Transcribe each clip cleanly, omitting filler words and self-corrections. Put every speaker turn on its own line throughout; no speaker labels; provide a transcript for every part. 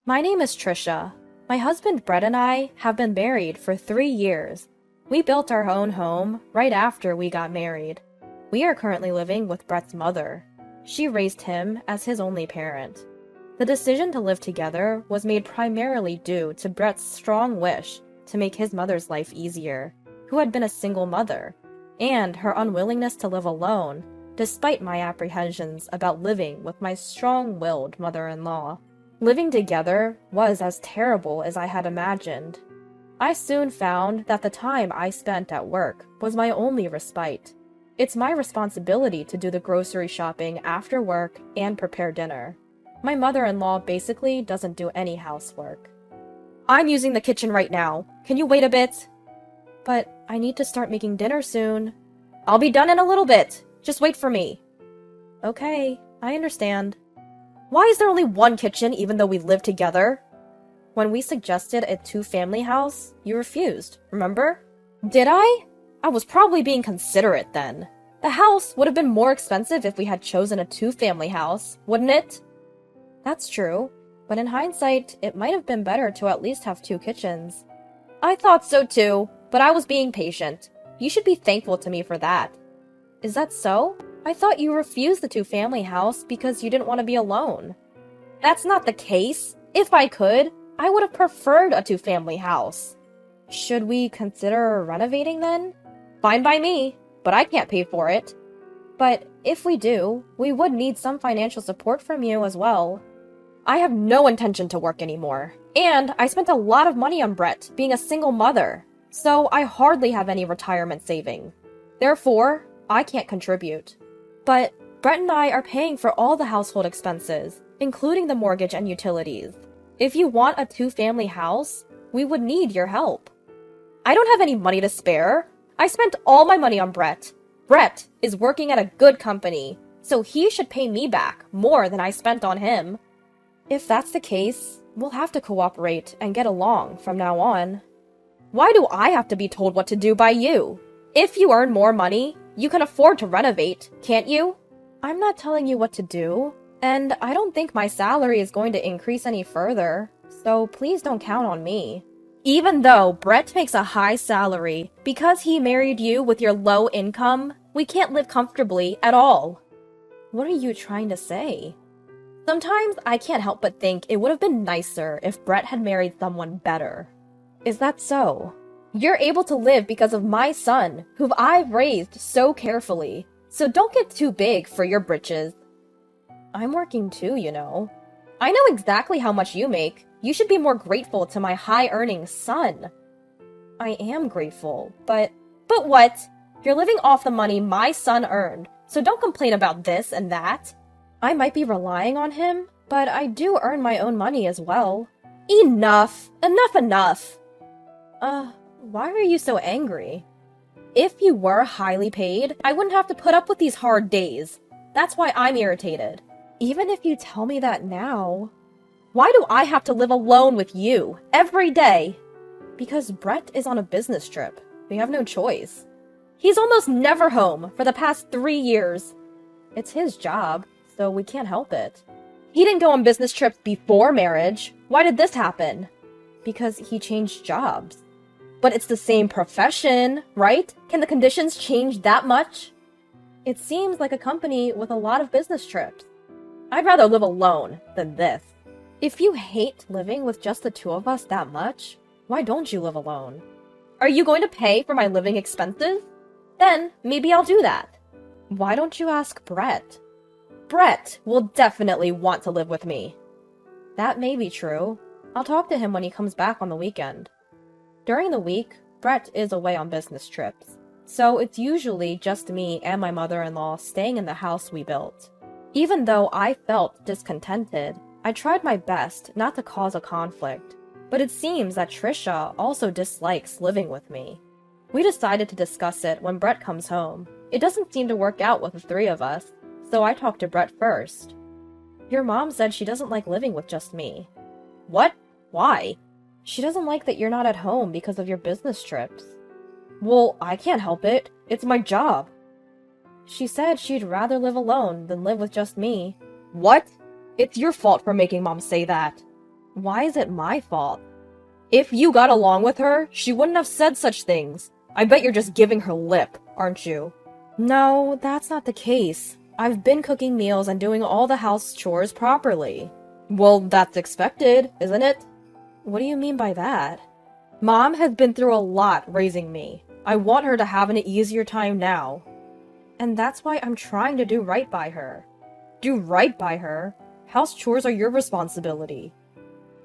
My name is Trisha. My husband Brett and I have been married for 3 years. We built our own home right after we got married. We are currently living with Brett's mother. She raised him as his only parent. The decision to live together was made primarily due to Brett's strong wish to make his mother's life easier, who had been a single mother, and her unwillingness to live alone, despite my apprehensions about living with my strong-willed mother-in-law. Living together was as terrible as I had imagined. I soon found that the time I spent at work was my only respite. It's my responsibility to do the grocery shopping after work and prepare dinner. My mother-in-law basically doesn't do any housework. I'm using the kitchen right now. Can you wait a bit? But I need to start making dinner soon. I'll be done in a little bit. Just wait for me. Okay, I understand. Why is there only one kitchen even though we live together? When we suggested a two-family house, you refused, remember? Did I? I was probably being considerate then. The house would have been more expensive if we had chosen a two-family house, wouldn't it? That's true, but in hindsight, it might have been better to at least have two kitchens. I thought so too, but I was being patient. You should be thankful to me for that. Is that so? I thought you refused the two-family house because you didn't want to be alone. That's not the case. If I could, I would have preferred a two-family house. Should we consider renovating then? Fine by me, but I can't pay for it. But if we do, we would need some financial support from you as well. I have no intention to work anymore, and I spent a lot of money on Brett being a single mother, so I hardly have any retirement saving. Therefore, I can't contribute. But Brett and I are paying for all the household expenses, including the mortgage and utilities. If you want a two-family house, we would need your help. I don't have any money to spare. I spent all my money on Brett. Brett is working at a good company, so he should pay me back more than I spent on him. If that's the case, we'll have to cooperate and get along from now on. Why do I have to be told what to do by you? If you earn more money, you can afford to renovate, can't you? I'm not telling you what to do, and I don't think my salary is going to increase any further, so please don't count on me. Even though Brett makes a high salary, because he married you with your low income, we can't live comfortably at all. What are you trying to say? Sometimes I can't help but think it would have been nicer if Brett had married someone better. Is that so? You're able to live because of my son, whom I've raised so carefully, so don't get too big for your britches. I'm working too, you know. I know exactly how much you make. You should be more grateful to my high-earning son. I am grateful, but what? You're living off the money my son earned, so don't complain about this and that. I might be relying on him, but I do earn my own money as well. Enough! Enough! Why are you so angry? If you were highly paid, I wouldn't have to put up with these hard days. That's why I'm irritated. Even if you tell me that now, why do I have to live alone with you every day? Because Brett is on a business trip. We have no choice. He's almost never home for the past 3 years. It's his job, so we can't help it. He didn't go on business trips before marriage. Why did this happen? Because he changed jobs. But it's the same profession, right? Can the conditions change that much? It seems like a company with a lot of business trips. I'd rather live alone than this. If you hate living with just the two of us that much, why don't you live alone? Are you going to pay for my living expenses? Then maybe I'll do that. Why don't you ask Brett? Brett will definitely want to live with me. That may be true. I'll talk to him when he comes back on the weekend. During the week, Brett is away on business trips, so it's usually just me and my mother-in-law staying in the house we built. Even though I felt discontented, I tried my best not to cause a conflict, but it seems that Trisha also dislikes living with me. We decided to discuss it when Brett comes home. It doesn't seem to work out with the three of us, so I talked to Brett first. Your mom said she doesn't like living with just me. What? Why? She doesn't like that you're not at home because of your business trips. Well, I can't help it. It's my job. She said she'd rather live alone than live with just me. What? It's your fault for making Mom say that. Why is it my fault? If you got along with her, she wouldn't have said such things. I bet you're just giving her lip, aren't you? No, that's not the case. I've been cooking meals and doing all the house chores properly. Well, that's expected, isn't it? What do you mean by that? Mom has been through a lot raising me. I want her to have an easier time now. And that's why I'm trying to do right by her. Do right by her? House chores are your responsibility.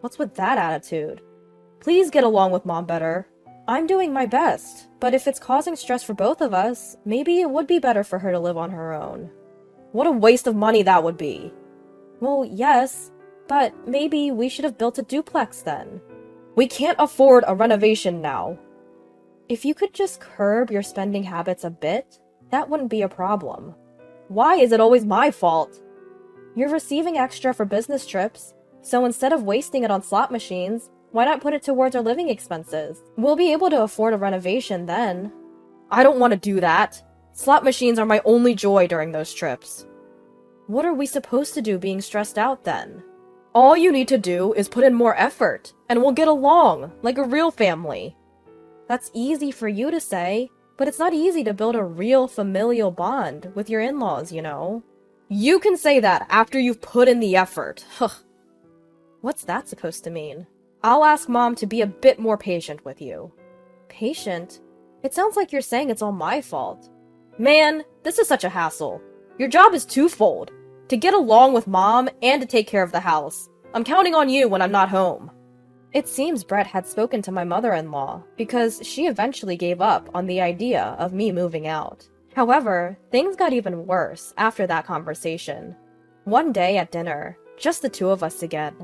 What's with that attitude? Please get along with Mom better. I'm doing my best, but if it's causing stress for both of us, maybe it would be better for her to live on her own. What a waste of money that would be. Well, yes, but maybe we should have built a duplex then. We can't afford a renovation now. If you could just curb your spending habits a bit, that wouldn't be a problem. Why is it always my fault? You're receiving extra for business trips, so instead of wasting it on slot machines, why not put it towards our living expenses? We'll be able to afford a renovation then. I don't want to do that. Slot machines are my only joy during those trips. What are we supposed to do being stressed out then? All you need to do is put in more effort, and we'll get along, like a real family. That's easy for you to say, but it's not easy to build a real familial bond with your in-laws, you know? You can say that after you've put in the effort. What's that supposed to mean? I'll ask Mom to be a bit more patient with you. Patient? It sounds like you're saying it's all my fault. Man, this is such a hassle. Your job is twofold. To get along with Mom and to take care of the house. I'm counting on you when I'm not home. It seems Brett had spoken to my mother-in-law because she eventually gave up on the idea of me moving out. However, things got even worse after that conversation. One day at dinner, just the two of us again.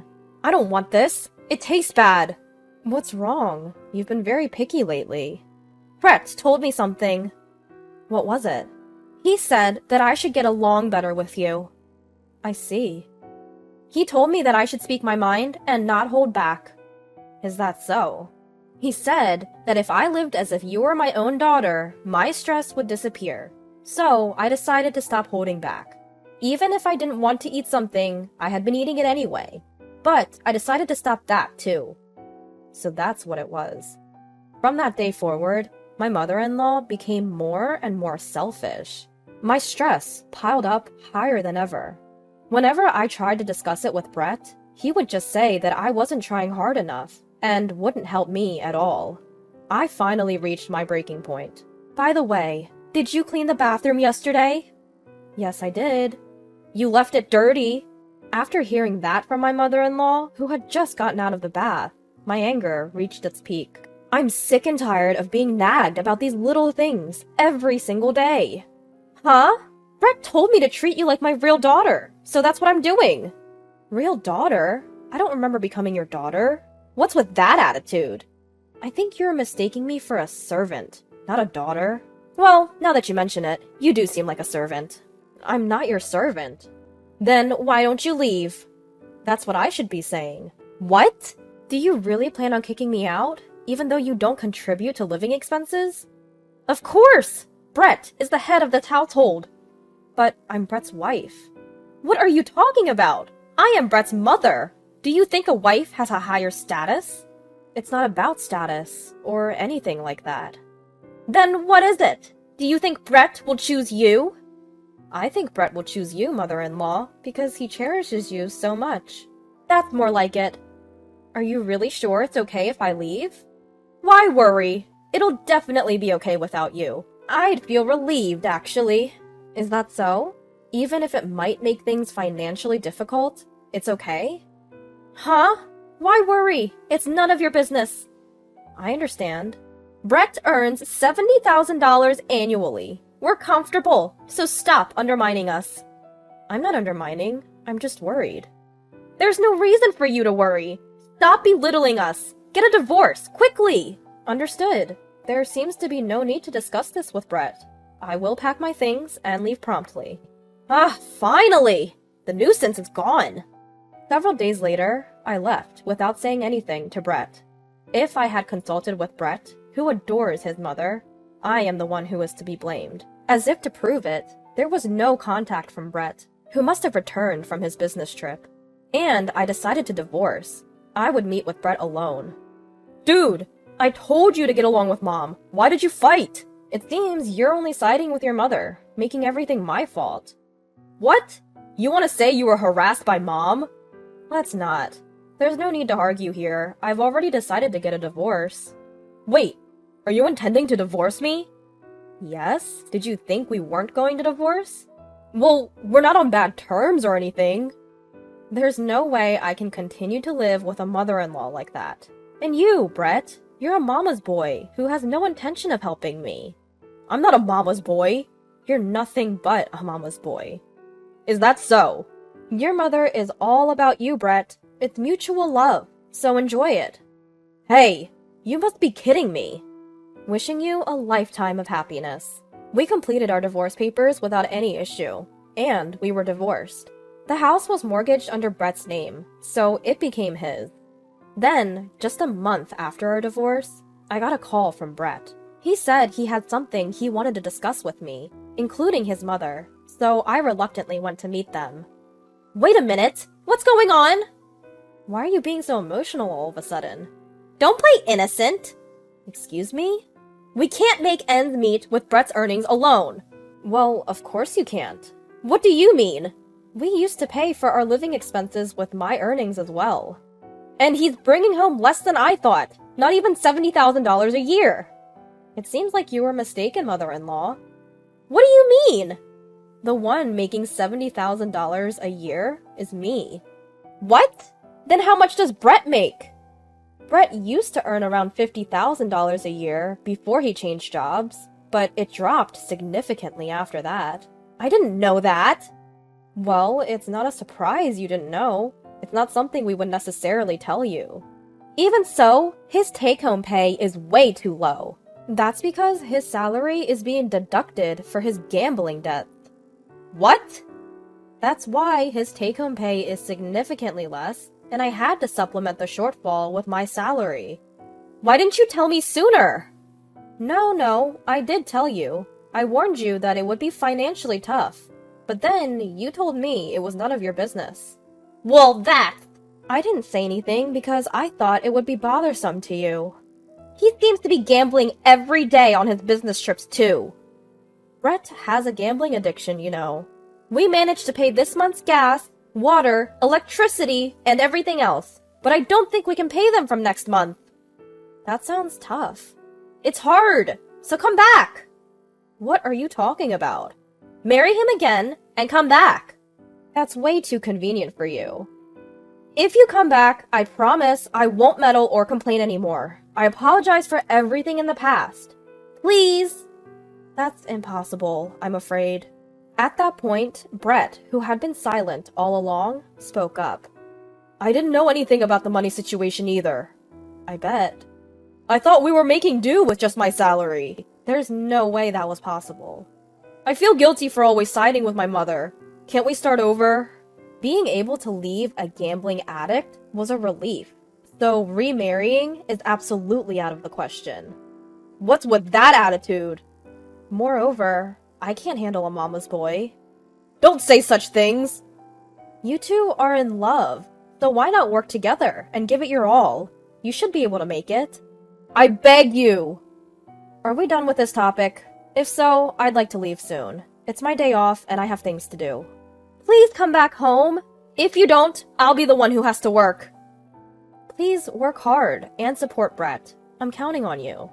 I don't want this. It tastes bad. What's wrong? You've been very picky lately. Brett told me something. What was it? He said that I should get along better with you. I see. He told me that I should speak my mind and not hold back. Is that so? He said that if I lived as if you were my own daughter, my stress would disappear. So I decided to stop holding back. Even if I didn't want to eat something, I had been eating it anyway. But I decided to stop that too. So that's what it was. From that day forward, my mother-in-law became more and more selfish. My stress piled up higher than ever. Whenever I tried to discuss it with Brett, he would just say that I wasn't trying hard enough and wouldn't help me at all. I finally reached my breaking point. By the way, did you clean the bathroom yesterday? Yes, I did. You left it dirty. After hearing that from my mother-in-law, who had just gotten out of the bath, my anger reached its peak. I'm sick and tired of being nagged about these little things every single day. Huh? Brett told me to treat you like my real daughter, so that's what I'm doing. Real daughter? I don't remember becoming your daughter. What's with that attitude? I think you're mistaking me for a servant, not a daughter. Well, now that you mention it, you do seem like a servant. I'm not your servant. Then why don't you leave? That's what I should be saying. What? Do you really plan on kicking me out, even though you don't contribute to living expenses? Of course! Brett is the head of this household. But I'm Brett's wife. What are you talking about? I am Brett's mother. Do you think a wife has a higher status? It's not about status, or anything like that. Then what is it? Do you think Brett will choose you? I think Brett will choose you, mother-in-law, because he cherishes you so much. That's more like it. Are you really sure it's okay if I leave? Why worry? It'll definitely be okay without you. I'd feel relieved, actually. Is that so? Even if it might make things financially difficult, it's okay? Huh? Why worry? It's none of your business. I understand. Brett earns $70,000 annually. We're comfortable, so stop undermining us. I'm not undermining. I'm just worried. There's no reason for you to worry. Stop belittling us. Get a divorce, quickly. Understood. There seems to be no need to discuss this with Brett. I will pack my things and leave promptly. Ah, finally! The nuisance is gone. Several days later, I left without saying anything to Brett. If I had consulted with Brett, who adores his mother, I am the one who is to be blamed. As if to prove it, there was no contact from Brett, who must have returned from his business trip. And I decided to divorce. I would meet with Brett alone. Dude, I told you to get along with Mom. Why did you fight? It seems you're only siding with your mother, making everything my fault. What? You want to say you were harassed by Mom? Let's not. There's no need to argue here. I've already decided to get a divorce. Wait, are you intending to divorce me? Yes? Did you think we weren't going to divorce? Well, we're not on bad terms or anything. There's no way I can continue to live with a mother-in-law like that. And you, Brett, you're a mama's boy who has no intention of helping me. I'm not a mama's boy. You're nothing but a mama's boy. Is that so? Your mother is all about you, Brett. It's mutual love, so enjoy it. Hey, you must be kidding me. Wishing you a lifetime of happiness. We completed our divorce papers without any issue, and we were divorced. The house was mortgaged under Brett's name, so it became his. Then, just a month after our divorce, I got a call from Brett. He said he had something he wanted to discuss with me, including his mother, so I reluctantly went to meet them. Wait a minute! What's going on? Why are you being so emotional all of a sudden? Don't play innocent! Excuse me? We can't make ends meet with Brett's earnings alone. Well, of course you can't. What do you mean? We used to pay for our living expenses with my earnings as well. And he's bringing home less than I thought. Not even $70,000 a year. It seems like you were mistaken, mother-in-law. What do you mean? The one making $70,000 a year is me. What? Then how much does Brett make? Brett used to earn around $50,000 a year before he changed jobs, but it dropped significantly after that. I didn't know that! Well, it's not a surprise you didn't know. It's not something we would necessarily tell you. Even so, his take-home pay is way too low. That's because his salary is being deducted for his gambling debts. What? That's why his take-home pay is significantly less, and I had to supplement the shortfall with my salary. Why didn't you tell me sooner? No, I did tell you. I warned you that it would be financially tough. But then, you told me it was none of your business. Well, I didn't say anything because I thought it would be bothersome to you. He seems to be gambling every day on his business trips, too. Brett has a gambling addiction, you know. We managed to pay this month's gas, water, electricity, and everything else, but I don't think we can pay them from next month. That sounds tough. It's hard, so come back! What are you talking about? Marry him again, and come back. That's way too convenient for you. If you come back, I promise I won't meddle or complain anymore. I apologize for everything in the past. Please! That's impossible, I'm afraid. At that point, Brett, who had been silent all along, spoke up. I didn't know anything about the money situation either. I bet. I thought we were making do with just my salary. There's no way that was possible. I feel guilty for always siding with my mother. Can't we start over? Being able to leave a gambling addict was a relief, so remarrying is absolutely out of the question. What's with that attitude? Moreover, I can't handle a mama's boy. Don't say such things! You two are in love, so why not work together and give it your all? You should be able to make it. I beg you! Are we done with this topic? If so, I'd like to leave soon. It's my day off and I have things to do. Please come back home. If you don't, I'll be the one who has to work. Please work hard and support Brett. I'm counting on you.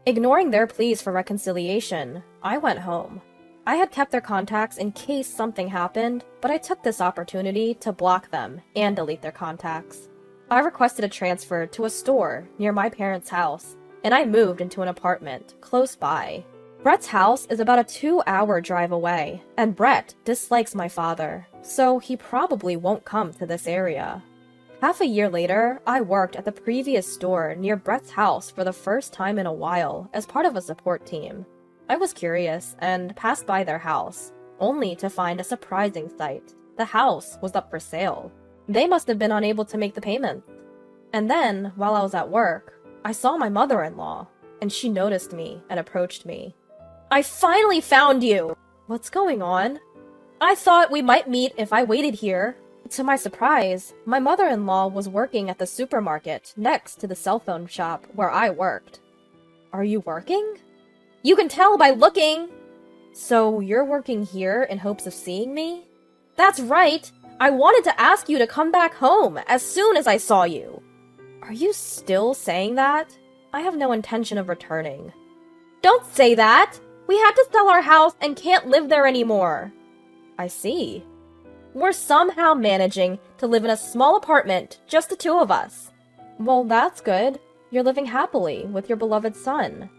Ignoring their pleas for reconciliation, I went home. I had kept their contacts in case something happened, but I took this opportunity to block them and delete their contacts. I requested a transfer to a store near my parents' house, and I moved into an apartment close by. Brett's house is about a 2-hour drive away, and Brett dislikes my father, so he probably won't come to this area. Half a year later, I worked at the previous store near Brett's house for the first time in a while as part of a support team. I was curious and passed by their house, only to find a surprising sight. The house was up for sale. They must have been unable to make the payment. And then, while I was at work, I saw my mother-in-law, and she noticed me and approached me. I finally found you! What's going on? I thought we might meet if I waited here. To my surprise, my mother-in-law was working at the supermarket next to the cell phone shop where I worked. Are you working? You can tell by looking! So you're working here in hopes of seeing me? That's right! I wanted to ask you to come back home as soon as I saw you. Are you still saying that? I have no intention of returning. Don't say that! We had to sell our house and can't live there anymore. I see. We're somehow managing to live in a small apartment, just the two of us. Well, that's good. You're living happily with your beloved son.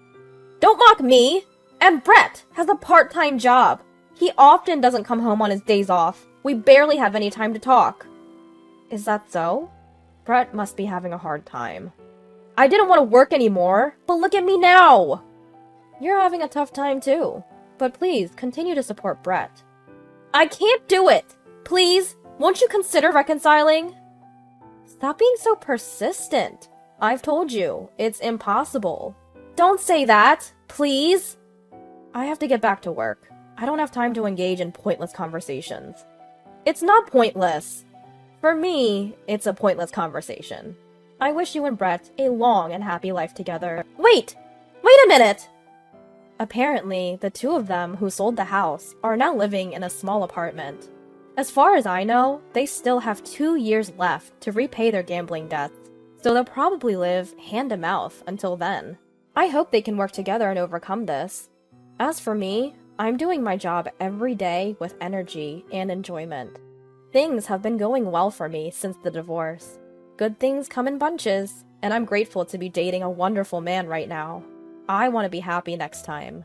Don't mock me! And Brett has a part-time job. He often doesn't come home on his days off. We barely have any time to talk. Is that so? Brett must be having a hard time. I didn't want to work anymore, but look at me now! You're having a tough time too. But please, continue to support Brett. I can't do it! Please, won't you consider reconciling? Stop being so persistent. I've told you, it's impossible. Don't say that, please! I have to get back to work. I don't have time to engage in pointless conversations. It's not pointless. For me, it's a pointless conversation. I wish you and Brett a long and happy life together. Wait! Wait a minute! Apparently, the two of them who sold the house are now living in a small apartment. As far as I know, they still have 2 years left to repay their gambling debts, so they'll probably live hand-to-mouth until then. I hope they can work together and overcome this. As for me, I'm doing my job every day with energy and enjoyment. Things have been going well for me since the divorce. Good things come in bunches, and I'm grateful to be dating a wonderful man right now. I want to be happy next time.